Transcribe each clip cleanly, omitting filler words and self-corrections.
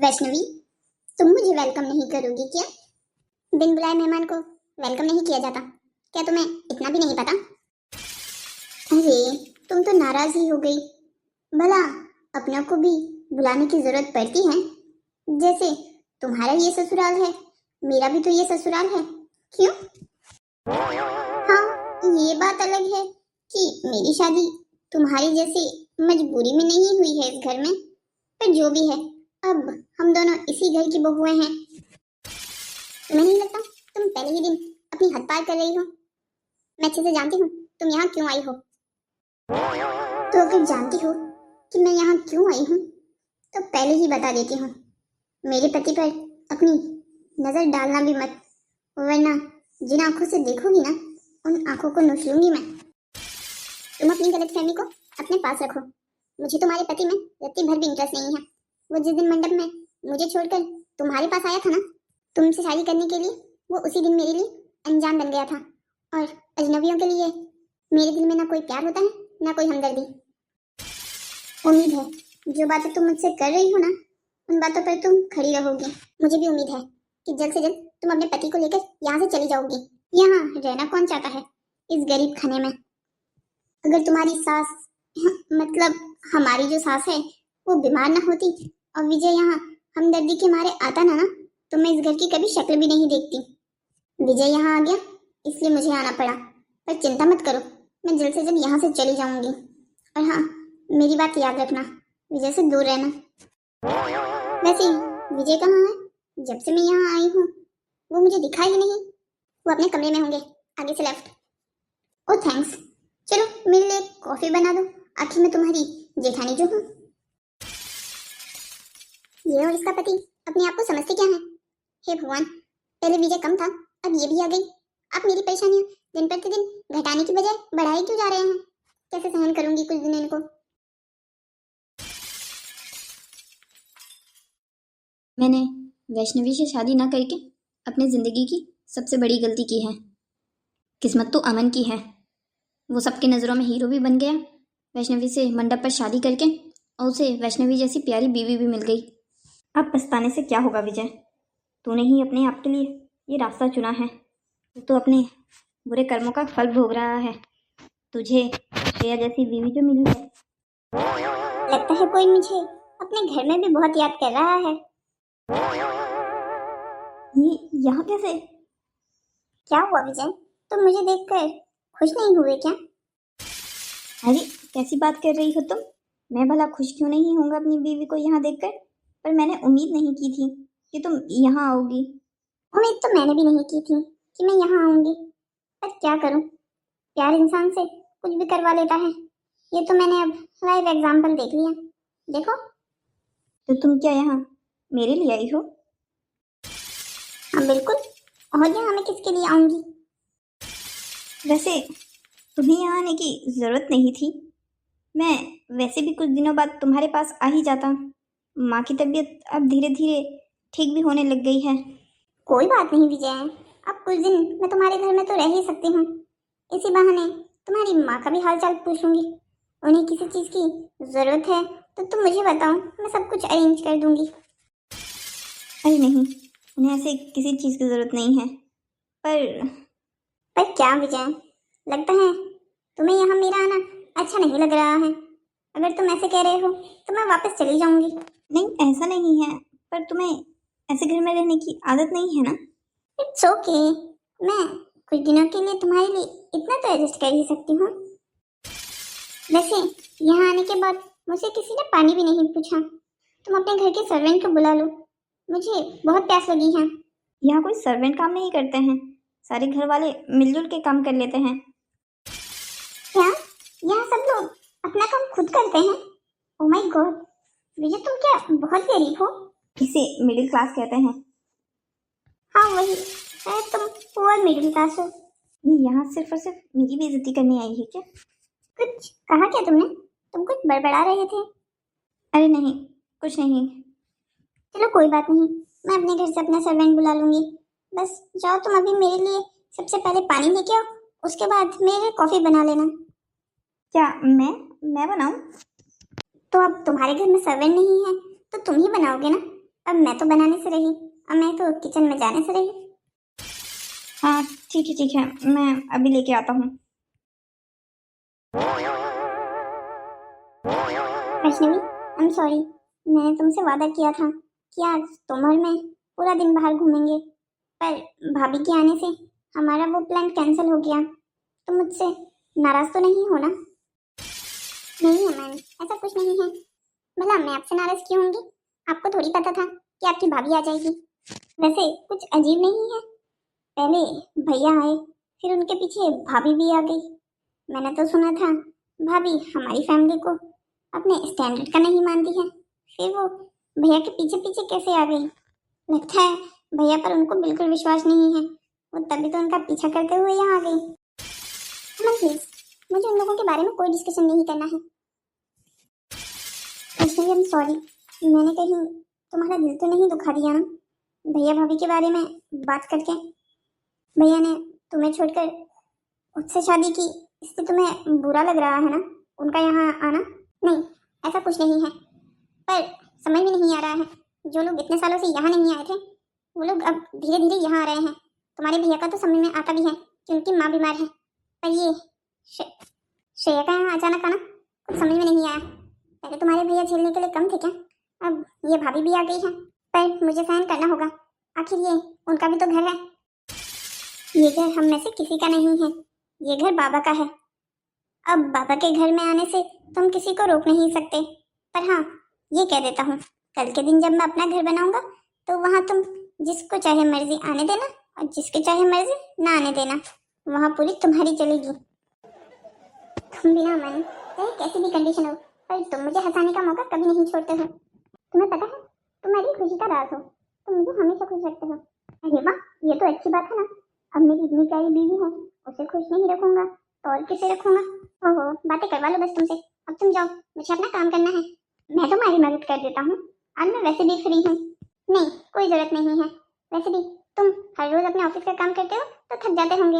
वैष्णवी, तुम मुझे वेलकम नहीं करोगी क्या? बिन बुलाए मेहमान को वेलकम नहीं किया जाता। क्या तुम्हें इतना भी नहीं पता? अरे, तुम तो नाराज ही हो गई। भला अपनों को भी बुलाने की जरूरत पड़ती है? जैसे तुम्हारा ये ससुराल है, मेरा भी तो ये ससुराल है। क्यों? हाँ, ये बात अलग है कि मेरी शादी तुम्हारी जैसी मजबूरी में नहीं हुई है इस घर में। पर जो भी है, अब हम दोनों इसी घर की बहुएं हैं। तुम्हें नहीं लगता तुम पहले ही दिन अपनी हद पार कर रही हो? मैं अच्छे से जानती हूँ तुम यहाँ क्यों आई हो। तो अगर जानती हो कि मैं यहाँ क्यों आई हूँ तो पहले ही बता देती हूँ, मेरे पति पर अपनी नजर डालना भी मत, वरना जिन आंखों से देखोगी ना उन आंखों को नोच लूंगी मैं। तुम अपनी गलतफहमी को अपने पास रखो। मुझे तुम्हारे पति में रत्ती भर भी इंटरेस्ट नहीं है। वो जिस दिन मंडप में मुझे छोड़कर तुम्हारे पास आया था ना, तुमसे शादी करने के लिए, वो उसी दिन मेरे लिए अनजान बन गया था। और अजनबियों के लिए मेरे दिल में ना कोई प्यार होता है ना कोई हमदर्दी। उम्मीद है जो बातें तुम मुझसे कर रही हो ना, उन बातों पर तुम खड़ी रहोगी। मुझे भी उम्मीद है कि जल्द से जल्द तुम अपने पति को लेकर यहाँ से चली जाओगी। यहाँ रहना कौन चाहता है इस गरीब खाने में? अगर तुम्हारी सास मतलब हमारी जो सास है वो बीमार ना होती और विजय यहाँ हमदर्दी के मारे आता ना तो मैं इस घर की कभी शक्ल भी नहीं देखती। विजय यहाँ आ गया इसलिए मुझे आना पड़ा। पर चिंता मत करो, मैं जल्द से जल्द यहाँ से चली जाऊंगी। और हाँ, मेरी बात याद रखना, विजय से दूर रहना। वैसे विजय कहाँ है? जब से मैं यहाँ आई हूँ वो मुझे दिखा ही नहीं। वो अपने कमरे में होंगे, आगे से लेफ्ट। ओ थैंक्स। चलो मेरे लिए कॉफी बना दो, आखिर मैं तुम्हारी जेठानी जो हूँ। ये और इसका पति अपने आप को समझते क्या है? हे भगवान, पहले विजय कम था, अब ये भी आ गई। आप मेरी परेशानियां दिन प्रतिदिन घटाने की बजाय बढ़ाई क्यों जा रहे हैं? कैसे सहन करूंगी कुछ दिन इनको? मैंने वैष्णवी से शादी न करके अपनी जिंदगी की सबसे बड़ी गलती की है। किस्मत तो अमन की है, वो सबकी नज़रों में हीरो भी बन गया वैष्णवी से मंडप पर शादी करके, और उसे वैष्णवी जैसी प्यारी बीवी भी मिल गई। अब पछताने से क्या होगा विजय? तूने ही अपने आप के लिए ये रास्ता चुना है, तो अपने बुरे कर्मों का फल भोग रहा है। तुझे श्रेया जैसी बीवी जो मिली है, लगता है कोई मुझे अपने घर में भी बहुत याद कर रहा है। ये यहाँ कैसे? क्या हुआ विजय, तुम मुझे देखकर खुश नहीं हुए क्या? अरे कैसी बात कर रही हो तुम? मैं भला खुश क्यों नहीं होऊंगा अपनी बीवी को यहाँ देखकर? पर मैंने उम्मीद नहीं की थी कि तुम यहाँ आओगी। उम्मीद तो मैंने भी नहीं की थी कि मैं यहाँ आऊंगी, पर क्या करूं, प्यार इंसान से कुछ भी करवा लेता है। ये तो मैंने अब लाइव एग्जाम्पल देख लिया। देखो। तो तुम क्या यहाँ मेरे लिए आई हो? हाँ बिल्कुल, और यहाँ मैं किसके लिए आऊंगी? वैसे तुम्हें यहाँ आने की ज़रूरत नहीं थी। मैं वैसे भी कुछ दिनों बाद तुम्हारे पास आ ही जाता। माँ की तबीयत अब धीरे धीरे ठीक भी होने लग गई है। कोई बात नहीं विजय, अब कुछ दिन मैं तुम्हारे घर में तो रह ही सकती हूँ। इसी बहाने तुम्हारी माँ का भी हाल चाल पूछ लूंगी। उन्हें किसी चीज़ की ज़रूरत है तो तुम मुझे बताओ, मैं सब कुछ अरेंज कर दूंगी। अरे नहीं, उन्हें ऐसे किसी चीज़ की ज़रूरत नहीं है। पर क्या विजय, लगता है तुम्हें यहाँ मेरा आना अच्छा नहीं लग रहा है। अगर तुम ऐसे कह रहे हो तो मैं वापस चली जाऊंगी। नहीं, ऐसा नहीं है, पर तुम्हें ऐसे घर में रहने की आदत नहीं है ना? इट्स ओके, मैं कुछ दिनों के लिए तुम्हारे लिए इतना तो एडजस्ट कर ही सकती हूँ। वैसे यहाँ आने के बाद मुझसे किसी ने पानी भी नहीं पूछा। तुम अपने घर के सर्वेंट को बुला लो, मुझे बहुत प्यास लगी है। यहाँ कोई सर्वेंट काम नहीं करते हैं, सारे घर वाले मिलजुल के काम कर लेते हैं। क्या यहाँ सब लोग अपना काम खुद करते हैं? ओह माय गॉड, विजय तुम क्या बहुत गरीब हो? इसे मिडिल क्लास कहते हैं। हाँ वही, शायद तुम पुअर मिडिल क्लास हो। ये यहाँ सिर्फ और सिर्फ मेरी बेइज्जती करने आई है क्या? कुछ कहा क्या तुमने? तुम कुछ बड़बड़ा रहे थे। अरे नहीं, कुछ नहीं। चलो कोई बात नहीं, मैं अपने घर से अपना सर्वेंट बुला लूंगी। बस जाओ तुम अभी मेरे लिए सबसे पहले पानी लेके आओ, उसके बाद मेरे लिए कॉफी बना लेना। क्या मैं बनाऊं? तो अब तुम्हारे घर में सर्वेंट नहीं है तो तुम ही बनाओगे ना? अब मैं तो बनाने से रही, अब मैं तो किचन में जाने से रही। हाँ ठीक है, मैं अभी लेके आता हूँ। वैष्णवी, आई एम सॉरी, मैंने तुमसे वादा किया था कि आज तुम और मैं पूरा दिन बाहर घूमेंगे, पर भाभी के आने से हमारा वो प्लान कैंसिल हो गया। तुम मुझसे नाराज तो नहीं हो ना? नहीं अमन, ऐसा कुछ नहीं है। भला मैं आपसे नाराज क्यों होंगी? आपको थोड़ी पता था कि आपकी भाभी आ जाएगी। वैसे कुछ अजीब नहीं है, पहले भैया आए, फिर उनके पीछे भाभी भी आ गई। मैंने तो सुना था भाभी हमारी फैमिली को अपने स्टैंडर्ड का नहीं मानती है, फिर वो भैया के पीछे पीछे कैसे आ गई? लगता है भैया पर उनको बिल्कुल विश्वास नहीं है, वो तभी तो उनका पीछा करते हुए यहाँ आ गई। अमन प्लीज, मुझे उन लोगों के बारे में कोई डिस्कशन नहीं करना है। आई एम सॉरी, मैंने कहीं तुम्हारा दिल तो नहीं दुखा दिया ना भैया भाभी के बारे में बात करके? भैया ने तुम्हें छोड़कर उससे शादी की, इससे तुम्हें बुरा लग रहा है ना उनका यहाँ आना? नहीं, ऐसा कुछ नहीं है, पर समझ में नहीं आ रहा है, जो लोग इतने सालों से यहाँ नहीं आए थे वो लोग अब धीरे धीरे यहाँ आ रहे हैं। तुम्हारे भैया का तो समझ में आता भी है कि उनकी माँ बीमार है, पर ये श्रेया का यहाँ अचानक आना कुछ समझ में नहीं आया। पहले तुम्हारे भैया झेलने के लिए कम थे क्या? अब ये भाभी भी आ गई है, पर मुझे सहन करना होगा, आखिर ये उनका भी तो घर है। ये घर हम में से किसी का नहीं है, ये घर बाबा का है। अब बाबा के घर में आने से तुम किसी को रोक नहीं सकते, पर हाँ ये कह देता हूँ, कल के दिन जब मैं अपना घर बनाऊंगा तो वहाँ तुम जिसको चाहे मर्जी आने देना और जिसके चाहे मर्जी ना आने देना, वहाँ पूरी तुम्हारी चलेगी। तुम बिना मन चाहे कैसी भी कंडीशन हो, पर तुम मुझे हंसाने का मौका कभी नहीं छोड़ते हो। तुम्हें पता है तुम्हारी खुशी का राज हो, तुम मुझे हमेशा खुश रखते हो। अरे वाह, ये तो अच्छी बात है ना। अब मेरी इतनी प्यारी बीवी है, उसे खुश नहीं रखूंगा तो और किसे रखूंगा? ओहो, बातें करवा लो बस तुमसे, अब तुम जाओ, मुझे अपना काम करना है। मैं तुम्हारी मदद कर देता हूँ, आज मैं वैसे भी फ्री हूँ। नहीं, कोई जरूरत नहीं है, वैसे भी तुम हर रोज अपने ऑफिस का काम करते हो तो थक जाते होंगे,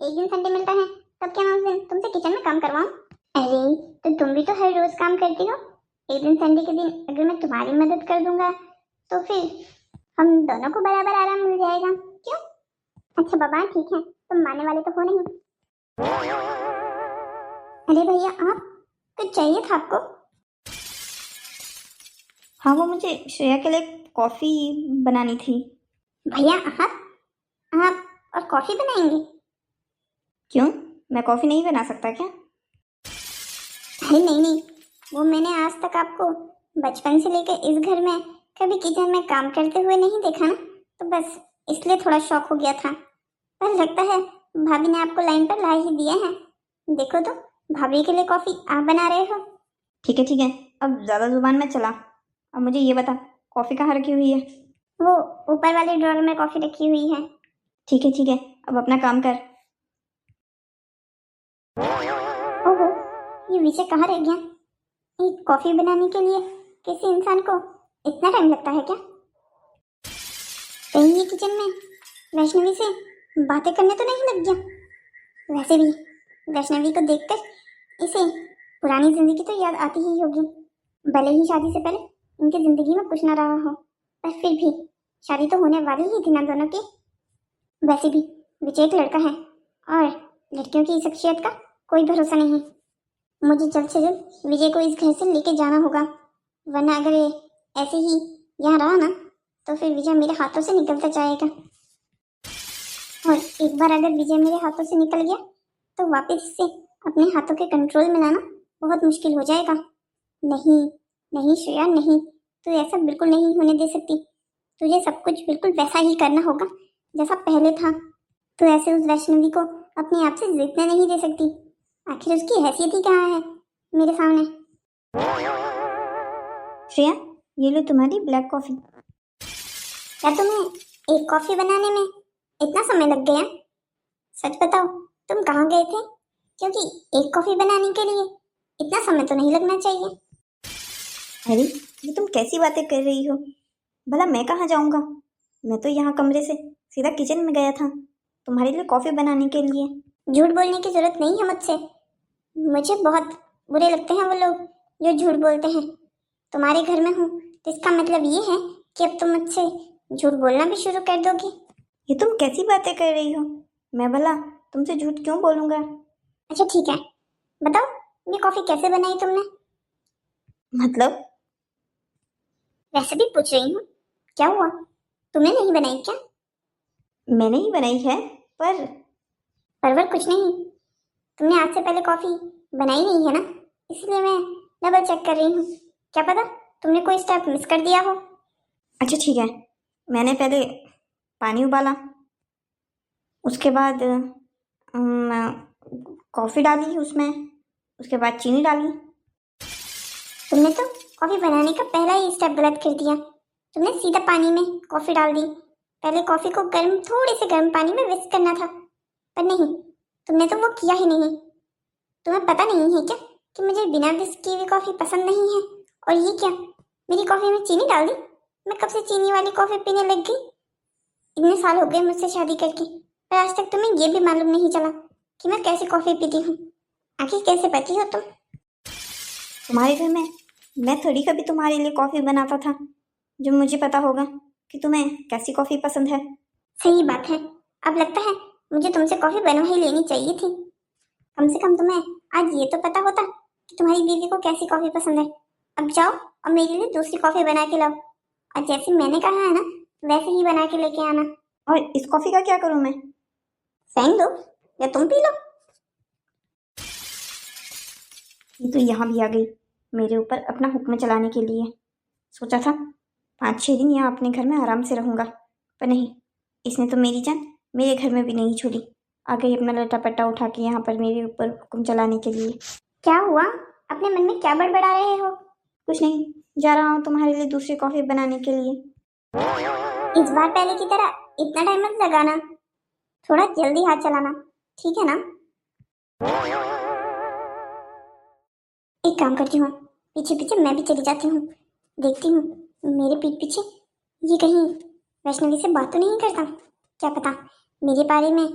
एक दिन संडे मिलता है तब क्या मैं उस दिन तुमसे किचन में काम करवाऊँ? अरे तो तुम भी तो हर रोज काम करती हो, एक दिन संडे के दिन अगर मैं तुम्हारी मदद कर दूंगा तो फिर हम दोनों को बराबर आराम मिल जाएगा, क्यों? अच्छा बाबा ठीक है, तुम मानने वाले तो हो नहीं। अरे भैया आप, कुछ चाहिए था आपको? हाँ, वो मुझे श्रेया के लिए कॉफ़ी बनानी थी। भैया आप और कॉफी बनाएंगे? क्यों, मैं कॉफ़ी नहीं बना सकता क्या? अरे नहीं, वो मैंने आज तक आपको बचपन से लेकर इस घर में कभी किचन में काम करते हुए नहीं देखा ना, तो बस इसलिए थोड़ा शौक हो गया था। पर लगता है भाभी ने आपको लाइन पर ला ही दिया है। देखो तो, भाभी के लिए कॉफी आप बना रहे हो। ठीक है, अब ज़्यादा जुबान में चला। अब मुझे ये बता, कॉफ़ी कहाँ रखी हुई है? वो ऊपर वाले ड्रॉर में कॉफी रखी हुई है। ठीक है, अब अपना काम कर। ओहो, ये विषय कहाँ रह गया? एक कॉफी बनाने के लिए किसी इंसान को इतना टाइम लगता है क्या? कहीं ये किचन में वैष्णवी से बातें करने तो नहीं लग गया? वैसे भी वैष्णवी को देखकर इसे पुरानी जिंदगी तो याद आती ही होगी, भले ही शादी से पहले उनकी जिंदगी में कुछ ना रहा हो, पर फिर भी शादी तो होने वाली ही थी ना दोनों की। वैसे भी विजय एक लड़का है और लड़कियों की शख्सियत का कोई भरोसा नहीं। मुझे जल्द से जल्द विजय को इस घर से लेके जाना होगा, वरना अगर ये ऐसे ही यहाँ रहा ना तो फिर विजय मेरे हाथों से निकलता जाएगा, और एक बार अगर विजय मेरे हाथों से निकल गया तो वापस से अपने हाथों के कंट्रोल में लाना बहुत मुश्किल हो जाएगा। नहीं श्रेया नहीं, तू ऐसा बिल्कुल नहीं होने दे सकती। तुझे सब कुछ बिल्कुल वैसा ही करना होगा जैसा पहले था। तू ऐसे उस वैष्णवी को अपने आप से जीतने नहीं दे सकती, आखिर उसकी हैसियत ही कहाँ है मेरे सामने। श्रेया, ये लो तुम्हारी ब्लैक कॉफ़ी। क्या तुम्हें एक कॉफी बनाने में इतना समय लग गया? सच बताओ, तुम कहाँ गए थे? क्योंकि एक कॉफी बनाने के लिए इतना समय तो नहीं लगना चाहिए। अरे ये तुम कैसी बातें कर रही हो? भला मैं कहाँ जाऊँगा? मैं तो यहाँ कमरे से सीधा किचन में गया था तुम्हारे लिए कॉफ़ी बनाने के लिए। झूठ बोलने की जरूरत नहीं है मुझसे, मुझे बहुत बुरे लगते हैं वो लोग जो झूठ बोलते हैं। तुम्हारे घर में हूँ तो इसका मतलब ये है कि अब तुम मुझसे झूठ बोलना भी शुरू कर दोगी? ये तुम कैसी बातें कर रही हो? मैं भला तुमसे झूठ क्यों बोलूंगा? अच्छा ठीक है, बताओ ये कॉफी कैसे बनाई तुमने? मतलब? वैसे भी पूछ रही हूँ, क्या हुआ, तुमने नहीं बनाई क्या? मैंने ही बनाई है, पर परवर कुछ नहीं, तुमने आज से पहले कॉफी बनाई नहीं है ना, इसलिए मैं डबल चेक कर रही हूँ। क्या पता तुमने कोई स्टेप मिस कर दिया हो। अच्छा ठीक है। मैंने पहले पानी उबाला, उसके बाद कॉफ़ी डाली उसमें, उसके बाद चीनी डाली। तुमने तो कॉफी बनाने का पहला ही स्टेप गलत कर दिया। तुमने सीधा पानी में कॉफी डाल दी। पहले कॉफी को गर्म, थोड़े से गर्म पानी में विस्क करना था, पर नहीं, तुमने तो वो किया ही नहीं। तुम्हें पता नहीं है क्या कि मुझे बिना विस्क की हुई कॉफी पसंद नहीं है? और ये क्या, मेरी कॉफी में चीनी डाल दी? मैं कब से चीनी वाली कॉफी पीने लग गई। इतने साल हो गए मुझसे शादी करके, पर आज तक तुम्हें ये भी मालूम नहीं चला कि मैं कैसी कॉफी पीती हूँ। आखिर कैसे पति हो तुम? तुम्हारे घर में मैं थोड़ी कभी तुम्हारे लिए कॉफ़ी बनाता था जो मुझे पता होगा कि तुम्हें कैसी कॉफ़ी पसंद है। सही बात है, अब लगता है मुझे तुमसे कॉफी बनवा ही लेनी चाहिए थी। कम से कम तुम्हें आज ये तो पता होता कि तुम्हारी बीवी को कैसी कॉफी पसंद है। अब जाओ और मेरे लिए दूसरी कॉफी बना के लाओ, और जैसे मैंने कहा है ना वैसे ही बना के लेके आना। और इस कॉफ़ी का क्या करूँ मैं? फेंक दो या तुम पी लो। ये तो यहाँ भी आ गई मेरे ऊपर अपना हुक्म चलाने के लिए। सोचा था 5-6 दिन यहाँ अपने घर में आराम से रहूँगा, पर नहीं, इसने तो मेरी जान मेरे घर में भी नहीं छोड़ी। आ गई अपना लटापट्टा उठा के यहाँ पर मेरे ऊपर हुक्म चलाने के लिए। क्या हुआ, अपने मन में क्या बड़बड़ा रहे हो? कुछ नहीं, जा रहा हूँ तुम्हारे लिए दूसरी कॉफ़ी बनाने के लिए। इस बार पहले की तरह इतना टाइम मत लगाना, थोड़ा जल्दी हाथ चलाना, ठीक है ना? एक काम करती हूँ, पीछे पीछे मैं भी चली जाती हूँ, देखती हूँ मेरे पीठ पीछे ये कहीं वैष्णवी से बात तो नहीं करता। क्या पता मेरे बारे में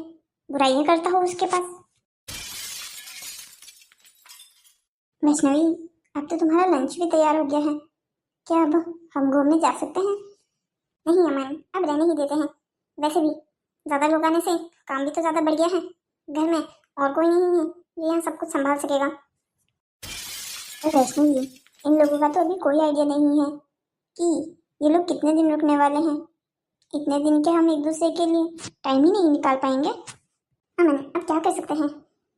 बुराइयां करता हो उसके पास। वैष्णवी, अब तो तुम्हारा लंच भी तैयार हो गया है, क्या अब हम घूमने जा सकते हैं? नहीं अमन, अब रहने ही देते हैं। वैसे भी ज्यादा लोग आने से काम भी तो ज्यादा बढ़ गया है, घर में और कोई नहीं है जो यहाँ सब कुछ संभाल सकेगा। वैष्णवी, इन लोगों का तो अभी कोई आइडिया नहीं है कि ये लोग कितने दिन रुकने वाले हैं। इतने दिन के हम एक दूसरे के लिए टाइम ही नहीं निकाल पाएंगे। अमन, अब क्या कर सकते हैं,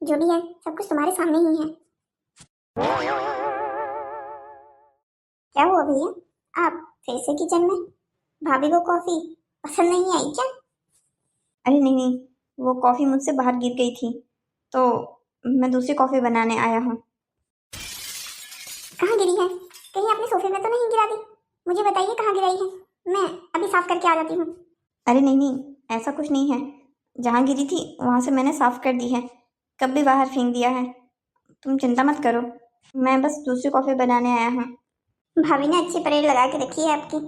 जो भी है सब कुछ तुम्हारे सामने ही है। क्या हुआ भैया, आप फिर से किचन में? भाभी को कॉफी पसंद नहीं आई क्या? अरे नहीं नहीं, वो कॉफ़ी मुझसे बाहर गिर गई थी, तो मैं दूसरी कॉफ़ी बनाने आया हूँ। कहाँ गिरी है, कहीं आपने सोफे में तो नहीं गिरा दी? मुझे बताइए कहाँ गिराई है, मैं अभी साफ करके आ जाती हूँ। अरे नहीं नहीं, ऐसा कुछ नहीं है। जहाँ गिरी थी वहाँ से मैंने साफ़ कर दी है, कब भी बाहर फेंक दिया है। तुम चिंता मत करो, मैं बस दूसरी कॉफ़ी बनाने आया हूँ। भाभी ने अच्छी परेड लगा के रखी है आपकी।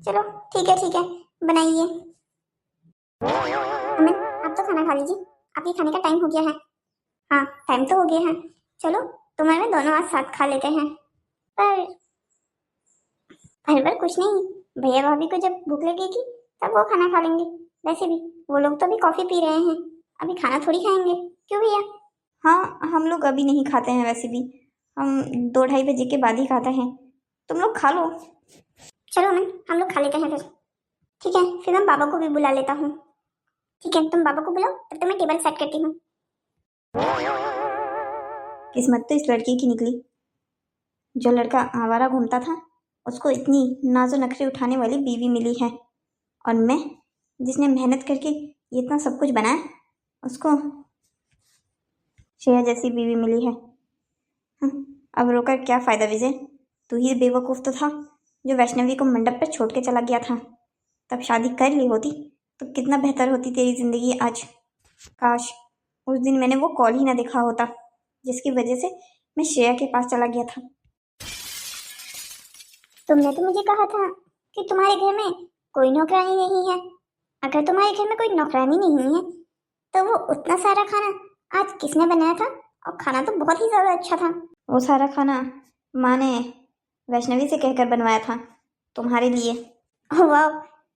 चलो ठीक है, बनाइए। अमन, आप तो खाना खा लीजिए, आपके खाने का टाइम हो गया है। हाँ, टाइम तो हो गया है, चलो तुम्हारे दोनों आज साथ खा लेते हैं। पर कुछ नहीं, भैया भाभी को जब भूख लगेगी तब वो खाना खा लेंगे। वैसे भी वो लोग तो अभी कॉफी पी रहे हैं, अभी खाना थोड़ी खाएंगे, क्यों भैया? हाँ, हम लोग अभी नहीं खाते हैं, वैसे भी हम 2-2:30 बजे के बाद ही खाते हैं। तुम लोग खा लो। चलो अमन, हम लोग खा लेते हैं फिर। ठीक है, फिर मैं बाबा को भी बुला लेता हूँ। ठीक है, तुम बाबा को बुलाओ, तब तक मैं टेबल सेट करती हूँ। किस्मत तो इस लड़की की निकली, जो लड़का आवारा घूमता था उसको इतनी नाजो नखरे उठाने वाली बीवी मिली है, और मैं जिसने मेहनत करके ये इतना सब कुछ बनाया उसको श्रेया जैसी बीवी मिली है। अब रोकर क्या फ़ायदा विजय, तू ही बेवकूफ़ तो था जो वैष्णवी को मंडप पर छोड़ के चला गया था। तब शादी कर ली होती तो कितना बेहतर होती तेरी ज़िंदगी आज। काश उस दिन मैंने वो कॉल ही ना देखा होता जिसकी वजह से मैं श्रेया के पास चला गया था। तुमने तो मुझे कहा था कि तुम्हारे घर में कोई नौकरानी नहीं है। अगर तुम्हारे घर में कोई नौकरानी नहीं है तो वो उतना सारा खाना आज किसने बनाया था? और खाना तो बहुत ही ज्यादा अच्छा था। वो सारा खाना माँ ने वैष्णवी से कहकर बनवाया था तुम्हारे लिए। ओह वाह,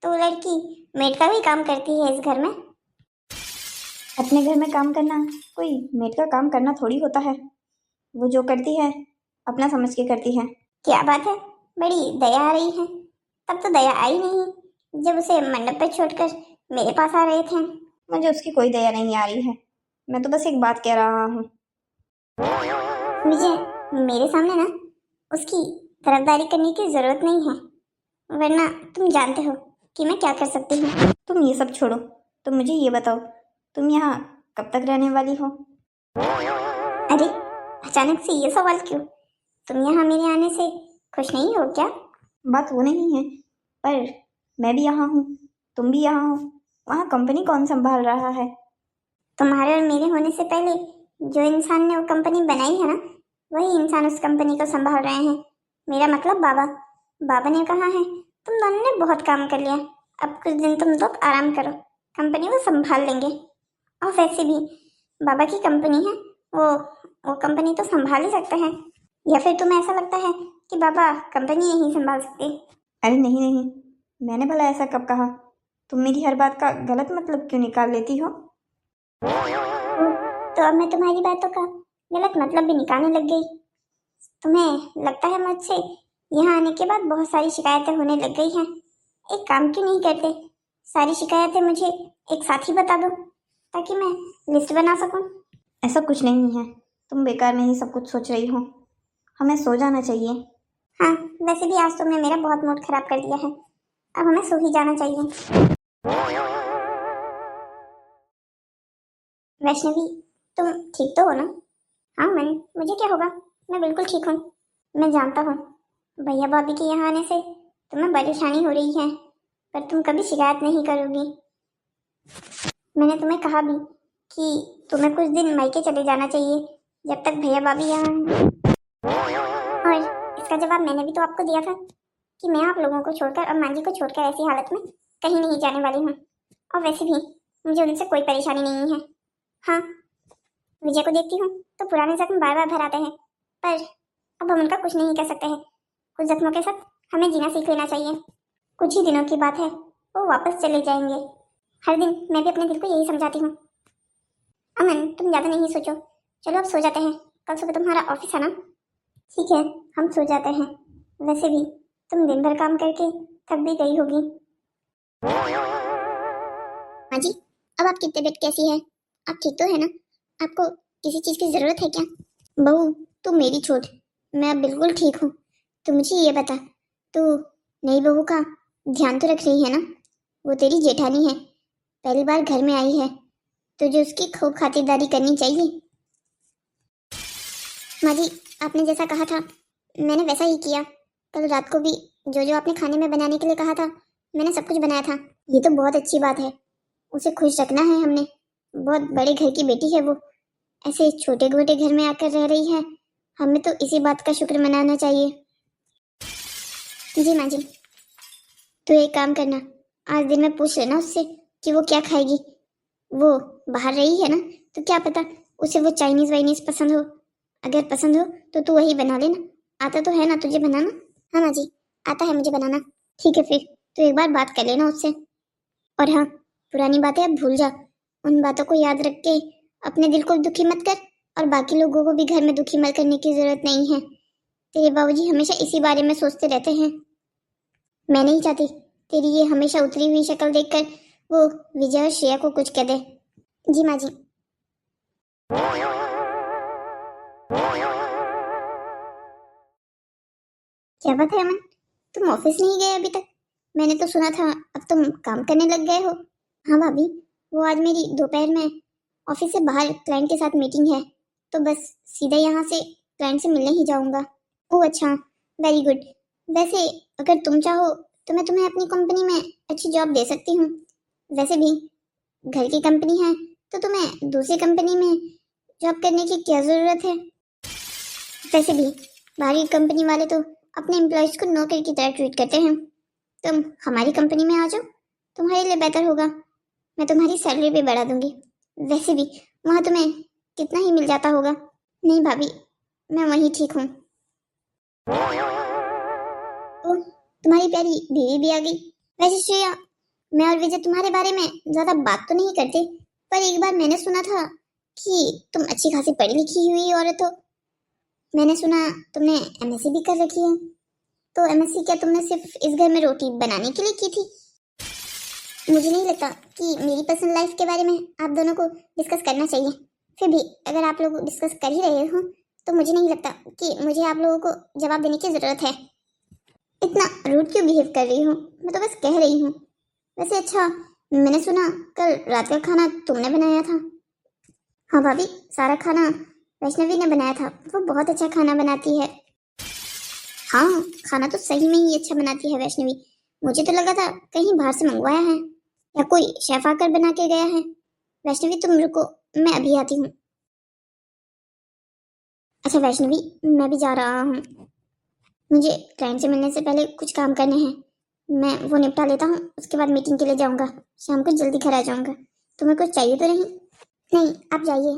तो वो लड़की मेड का भी काम करती है इस घर में? अपने घर में काम करना कोई मेड का काम करना थोड़ी होता है। वो जो करती है अपना समझ के करती है। क्या बात है, बड़ी दया आ रही है। तब तो दया आई नहीं जब उसे मंडप पर छोड़कर मेरे पास आ रहे थे। मुझे उसकी कोई दया नहीं आ रही है। मैं तो बस एक बात कह रहा हूँ। मुझे मेरे सामने ना उसकी तरफदारी करने की जरूरत नहीं है, वरना तुम जानते हो कि मैं क्या कर सकती हूँ। तुम ये सब छोड़ो, तुम मुझे ये बताओ, तुम यहाँ कब तक रहने वाली हो? अरे, अचानक से ये सवाल क्यों? तुम यहाँ मेरे आने से खुश नहीं हो क्या? बात वो नहीं है, पर मैं भी यहाँ हूँ, तुम भी यहाँ हो। वहाँ कंपनी कौन संभाल रहा है? तुम्हारे और मेरे होने से पहले जो इंसान ने वो कंपनी बनाई है ना, वही इंसान उस कंपनी को संभाल रहे हैं। मेरा मतलब बाबा। बाबा ने कहा है तुम दोनों ने बहुत काम कर लिया, अब कुछ दिन तुम लोग आराम करो, कंपनी वो संभाल लेंगे। और वैसे भी बाबा की कंपनी है, वो कंपनी तो संभाल ही सकते हैं। या फिर तुम्हें ऐसा लगता है कि बाबा कंपनी नहीं संभाल सकते? अरे नहीं नहीं, मैंने भला ऐसा कब कहा? तुम मेरी हर बात का गलत मतलब क्यों निकाल लेती हो? तो अब मैं तुम्हारी बातों का गलत मतलब भी निकालने लग गई। तुम्हें लगता है मुझसे यहाँ आने के बाद बहुत सारी शिकायतें होने लग गई हैं। एक काम क्यों नहीं करते, सारी शिकायतें मुझे एक साथ ही बता दो ताकि मैं लिस्ट बना सकूं। ऐसा कुछ नहीं है, तुम बेकार में ही सब कुछ सोच रही हो। हमें सो जाना चाहिए। हाँ, वैसे भी आज तुमने मेरा बहुत मूड खराब कर दिया है, अब हमें सो ही जाना चाहिए। वैष्णवी, तुम ठीक तो हो ना? हाँ मन, मुझे क्या होगा, मैं बिल्कुल ठीक हूँ। मैं जानता हूँ भैया भाभी के यहाँ आने से तुम्हें परेशानी हो रही है, पर तुम कभी शिकायत नहीं करोगी। मैंने तुम्हें कहा भी कि तुम्हें कुछ दिन मायके चले जाना चाहिए जब तक भैया भाभी यहाँ हैं। और इसका जवाब मैंने भी तो आपको दिया था कि मैं आप लोगों को छोड़कर और मांझी को छोड़कर ऐसी हालत में कहीं नहीं जाने वाली हूँ। और वैसे भी मुझे उनसे कोई परेशानी नहीं है। हाँ, विजय को देखती हूँ तो पुराने जख्म बार बार भर आते हैं, पर अब हम उनका कुछ नहीं कर सकते हैं। कुछ जख्मों के साथ हमें जीना सीख लेना चाहिए। कुछ ही दिनों की बात है, वो वापस चले जाएंगे। हर दिन मैं भी अपने दिल को यही समझाती हूँ। अमन, तुम ज़्यादा नहीं सोचो, चलो अब सो जाते हैं, कल सुबह तुम्हारा ऑफिस है ना? ठीक है, हम सो जाते हैं। वैसे भी तुम दिन भर काम करके थक भी गई होगी। हाँ जी, अब आपकी तबीयत कैसी है? आप ठीक तो है ना? आपको किसी चीज़ की ज़रूरत है क्या? बहू, तू मेरी छोड़, मैं अब बिल्कुल ठीक हूँ। तू मुझे ये बता, तू नई बहू का ध्यान तो रख रही है ना? वो तेरी जेठानी है, पहली बार घर में आई है, तुझे उसकी खूब खातिरदारी करनी चाहिए। माँ जी, आपने जैसा कहा था मैंने वैसा ही किया। कल रात को भी जो जो आपने खाने में बनाने के लिए कहा था मैंने सब कुछ बनाया था। ये तो बहुत अच्छी बात है, उसे खुश रखना है हमने। बहुत बड़े घर की बेटी है वो, ऐसे छोटे मोटे घर में आकर रह रही है, हमें तो इसी बात का शुक्र मनाना चाहिए। जी माँ जी। तो एक काम करना, आज दिन में पूछ लेना उससे कि वो क्या खाएगी। वो बाहर रही है ना, तो क्या पता उसे वो चाइनीज वाइनीज पसंद हो। अगर पसंद हो तो तू वही बना लेना। आता तो है ना तुझे बनाना? हाँ माँ जी, आता है मुझे बनाना। ठीक है, फिर तो एक बार बात कर लेना उससे। और हाँ, पुरानी बातें अब भूल जा, उन बातों को याद रख के अपने दिल को दुखी मत कर, और बाकी लोगों को भी घर में दुखी मत करने की जरूरत नहीं है। तेरे बाबूजी हमेशा इसी बारे में सोचते रहते हैं। मैं नहीं चाहती तेरी ये हमेशा उतरी हुई शक्ल देखकर वो विजय और श्रेया को कुछ कह दे। जी माँ जी। क्या बात है अमन, तुम ऑफिस नहीं गए अभी तक? मैंने तो सुना था अब तुम काम करने लग गए हो। हाँ भाभी, वो आज मेरी दोपहर में ऑफिस से बाहर क्लाइंट के साथ मीटिंग है, तो बस सीधा यहाँ से क्लाइंट से मिलने ही जाऊंगा। ओह अच्छा, वेरी गुड। वैसे अगर तुम चाहो तो मैं तुम्हें अपनी कंपनी में अच्छी जॉब दे सकती हूँ। वैसे भी घर की कंपनी है, तो तुम्हें दूसरी कंपनी में जॉब करने की क्या ज़रूरत है? वैसे भी बाहरी कंपनी वाले तो अपने एम्प्लॉयज़ को नौकर की तरह ट्रीट करते हैं। तुम हमारी कंपनी में आ जाओ, तुम्हारे लिए बेहतर होगा। मैं तुम्हारी सैलरी भी बढ़ा दूंगी। वैसे भी वहाँ तुम्हें कितना ही मिल जाता होगा। नहीं भाभी, मैं वहीं ठीक हूँ। ओ, तुम्हारी प्यारी बीवी भी आ गई। वैसे श्रेया, मैं और विजय तुम्हारे बारे में ज्यादा बात तो नहीं करते, पर एक बार मैंने सुना था कि तुम अच्छी खासी पढ़ी लिखी हुई औरत हो। मैंने सुना तुमने एमएससी भी कर रखी है। तो एमएससी क्या तुमने सिर्फ इस घर में रोटी बनाने के लिए की थी? मुझे नहीं लगता कि मेरी पर्सनल लाइफ के बारे में आप दोनों को डिस्कस करना चाहिए। फिर भी अगर आप लोग डिस्कस कर ही रहे हो तो मुझे नहीं लगता कि मुझे आप लोगों को जवाब देने की जरूरत है। इतना रूड क्यों बिहेव कर रही हूँ? मैं तो बस कह रही हूँ। वैसे अच्छा, मैंने सुना कल रात का खाना तुमने बनाया था। हाँ भाभी, सारा खाना वैष्णवी ने बनाया था। वो बहुत अच्छा खाना बनाती है। हाँ, खाना तो सही में ही अच्छा बनाती है वैष्णवी। मुझे तो लगा था कहीं बाहर से मंगवाया है या कोई शेफ आकर बना के गया है। वैष्णवी तुम रुको, मैं अभी आती हूँ। अच्छा वैष्णवी, मैं भी जा रहा हूँ। मुझे क्लाइंट से मिलने से पहले कुछ काम करने हैं। मैं वो निपटा लेता हूँ, उसके बाद मीटिंग के लिए जाऊँगा। शाम को जल्दी घर आ जाऊँगा। तुम्हें कुछ चाहिए तो नहीं? नहीं, आप जाइए।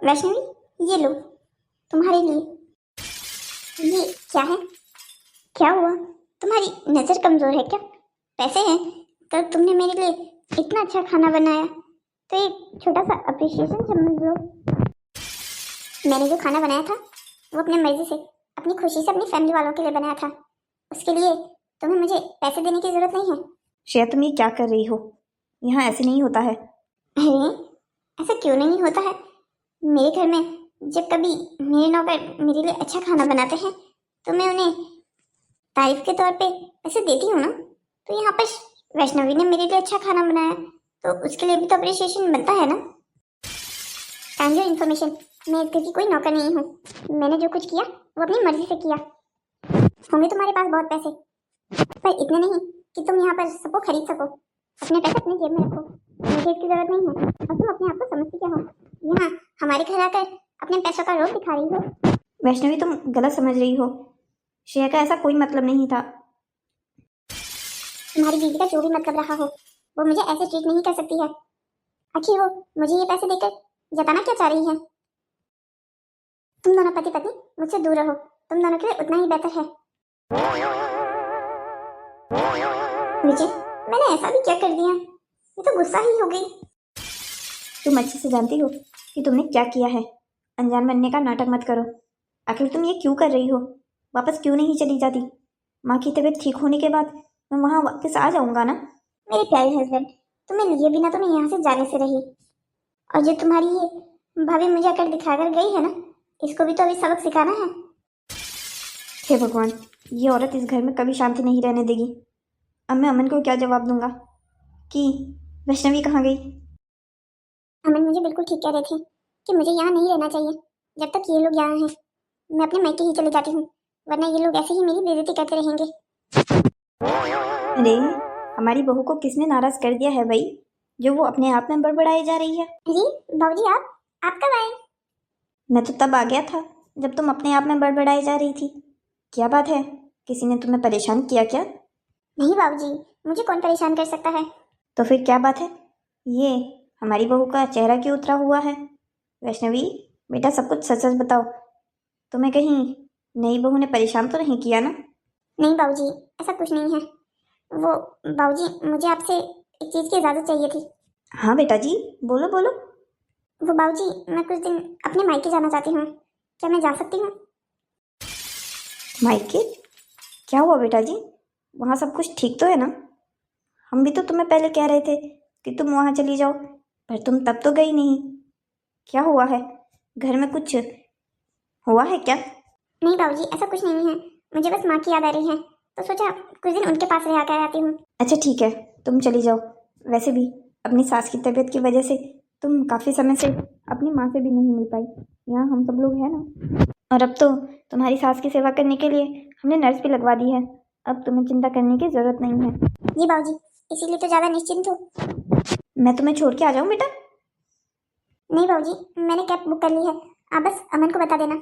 वैष्णवी, ये लो, तुम्हारे लिए। ये क्या है? क्या हुआ? तुम्हारी नजर कमजोर है क्या? पैसे हैं? कल तुमने मेरे लिए इतना अच्छा खाना बनाया तो एक छोटा सा अप्रिशिएशन समझ लो। मैंने जो खाना बनाया था वो अपनी मर्जी से, अपनी खुशी से, अपनी फैमिली वालों के लिए बनाया था। उसके लिए तुम्हें मुझे पैसे देने की जरूरत नहीं है। श्रेया, तुम ये क्या कर रही हो? यहाँ ऐसे नहीं होता है। अरे, ऐसा क्यों नहीं होता है? मेरे घर में जब कभी मेरे नौकर मेरे लिए अच्छा खाना बनाते हैं तो मैं उन्हें तारीफ के तौर पे पैसे देती हूँ ना। तो यहाँ पर वैष्णवी ने मेरे लिए अच्छा खाना बनाया तो उसके लिए भी तो अप्रिशिएशन बनता है ना। एंड योर इन्फॉर्मेशन, मैं इस घर की कोई नौकर नहीं हूँ। मैंने जो कुछ किया वो अपनी मर्जी से किया। होंगे तुम्हारे पास बहुत पैसे, पर इतने नहीं कि तुम यहाँ पर सबको खरीद सको। अपने पैसे अपनी जेब में रखो, मुझे इसकी जरूरत नहीं है। और तुम अपने आप को समझती क्या हो? यहाँ हमारे घर आकर अपने पैसों का रोब दिखा रही हो। वैष्णवी, तुम गलत समझ रही हो। श्रेया का ऐसा कोई मतलब नहीं था। तुम्हारी बीवी का जो भी मतलब रहा हो वो मुझे ऐसे ट्रीट नहीं कर सकती है। आखिर वो मुझे ये पैसे देकर जताना क्या चाह रही है? तुम दोनों पति पत्नी मुझसे दूर रहो, तुम दोनों के लिए उतना ही बेहतर है। विजय, मैंने ऐसा भी क्या कर दिया? ये तो गुस्सा ही हो गई। तुम अच्छे से जानती हो कि तुमने क्या किया है। अनजान बनने का नाटक मत करो। आखिर तुम ये क्यों कर रही हो? वापस क्यों नहीं चली जाती? माँ की तबीयत ठीक होने के बाद मैं वहाँ वापस आ जाऊँगा ना। मेरे प्यारे हस्बैंड, तुम्हें लिए बिना तो मैं यहाँ से जाने से रही। और जो तुम्हारी ये भाभी मुझे आकर दिखाकर गई है ना, इसको भी तो अभी सबक सिखाना है। हे भगवान, ये औरत इस घर में कभी शांति नहीं रहने देगी। अब मैं अमन को क्या जवाब दूंगा कि वैष्णवी कहाँ गई? अमन मुझे बिल्कुल ठीक कह रहे थे कि मुझे यहाँ नहीं रहना चाहिए जब तक ये लोग यहाँ हैं। मैं अपने मायके ही चली जाती हूँ, वरना ये लोग ऐसे ही मेरी बेइज्जती करते रहेंगे। अरे, हमारी बहू को किसने नाराज कर दिया है भाई, जो वो अपने आप में बड़बड़ाई जा रही है? अरे बाबूजी, आप कब आए? मैं तो तब आ गया था जब तुम अपने आप में बड़बड़ाई जा रही थी। क्या बात है, किसी ने तुम्हें परेशान किया क्या? नहीं बाबूजी, मुझे कौन परेशान कर सकता है? तो फिर क्या बात है? ये हमारी बहू का चेहरा क्यों उतरा हुआ है? वैष्णवी बेटा, सब कुछ सच सच बताओ। तुम्हें कहीं नई बहू ने परेशान तो नहीं किया ना? नहीं बाबूजी, ऐसा कुछ नहीं है। वो बाबूजी, मुझे आपसे एक चीज़ की इजाज़त चाहिए थी। हाँ बेटा जी, बोलो बोलो। वो बाबूजी, मैं कुछ दिन अपने मायके जाना चाहती हूँ, क्या मैं जा सकती हूँ? मायके? क्या हुआ बेटा जी? वहाँ सब कुछ ठीक तो है ना? हम भी तो तुम्हें पहले कह रहे थे कि तुम वहाँ चली जाओ, पर तुम तब तो गई नहीं। क्या हुआ है? घर में कुछ हुआ है क्या? नहीं बाबूजी, ऐसा कुछ नहीं है। मुझे बस माँ की याद आ रही है तो सोचा कुछ दिन उनके पास रह कर आती हूँ। अच्छा ठीक है, तुम चली जाओ। वैसे भी अपनी सास की तबीयत की वजह से तुम काफ़ी समय से अपनी माँ से भी नहीं मिल पाई। यहाँ हम सब लोग हैं ना, और अब तो तुम्हारी सास की सेवा करने के लिए हमने नर्स भी लगवा दी है। अब तुम्हें चिंता करने की ज़रूरत नहीं है। जी बाबूजी, इसीलिए तो ज़्यादा निश्चिंत हूँ। मैं तुम्हें छोड़ के आ जाऊँ बेटा? नहीं बाबूजी, मैंने कैब बुक कर ली है, आप बस अमन को बता देना।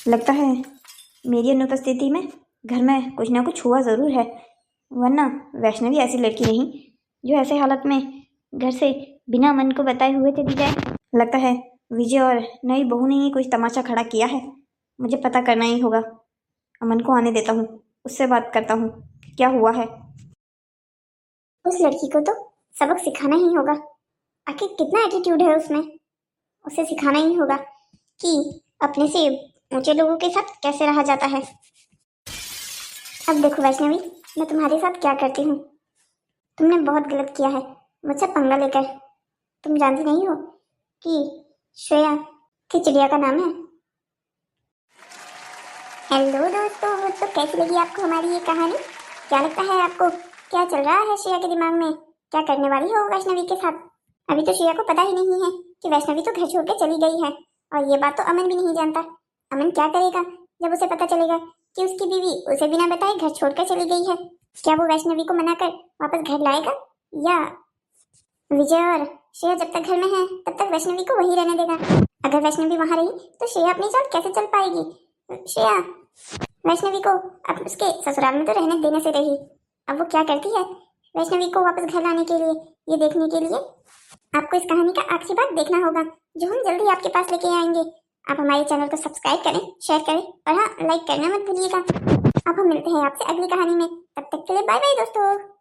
लगता है मेरी अनुपस्थिति में घर में कुछ ना कुछ हुआ ज़रूर है, वरना वैष्णवी ऐसी लड़की नहीं जो ऐसे हालत में घर से बिना मन को बताए हुए चली जाए। लगता है विजय और नई बहू ने ही कुछ तमाशा खड़ा किया है। मुझे पता करना ही होगा। अमन को आने देता हूँ, उससे बात करता हूँ क्या हुआ है। उस लड़की को तो सबक सिखाना ही होगा। आखिर कितना एटीट्यूड है उसमें, उसे सिखाना ही होगा कि अपने से ऊंचे लोगों के साथ कैसे रहा जाता है। अब देखो वैष्णवी, मैं तुम्हारे साथ क्या करती हूँ। तुमने बहुत गलत किया है मुझसे पंगा लेकर। तुम जानती नहीं हो कि श्रेया की चिड़िया का नाम है। हेलो दोस्तों, तो कैसी लगी आपको हमारी ये कहानी? क्या लगता है आपको, क्या चल रहा है श्रेया के दिमाग में? क्या करने वाली हो वैष्णवी के साथ? अभी तो श्रेया को पता ही नहीं है कि वैष्णवी तो घर छोड़ के चली गई है, और ये बात तो अमन भी नहीं जानता। अमन क्या करेगा जब उसे पता चलेगा कि उसकी बीवी उसे बिना बताए घर छोड़कर चली गई है? क्या वो वैष्णवी को मनाकर वापस घर लाएगा, या विजय और श्रेया जब तक घर में है तब तक वैष्णवी को वहीं रहने देगा? अगर वैष्णवी वहां रही तो श्रेया अपनी जान कैसे चल पाएगी? श्रेया वैष्णवी को अब उसके ससुराल में तो रहने देने से रही, अब वो क्या करती है वैष्णवी को वापस घर लाने के लिए, ये देखने के लिए आपको इस कहानी का आखिरी बात देखना होगा, जो हम जल्दी आपके पास लेके आएंगे। आप हमारे चैनल को सब्सक्राइब करें, शेयर करें और हाँ, लाइक करना मत भूलिएगा। अब हम मिलते हैं आपसे अगली कहानी में, तब तक के लिए बाय बाय दोस्तों।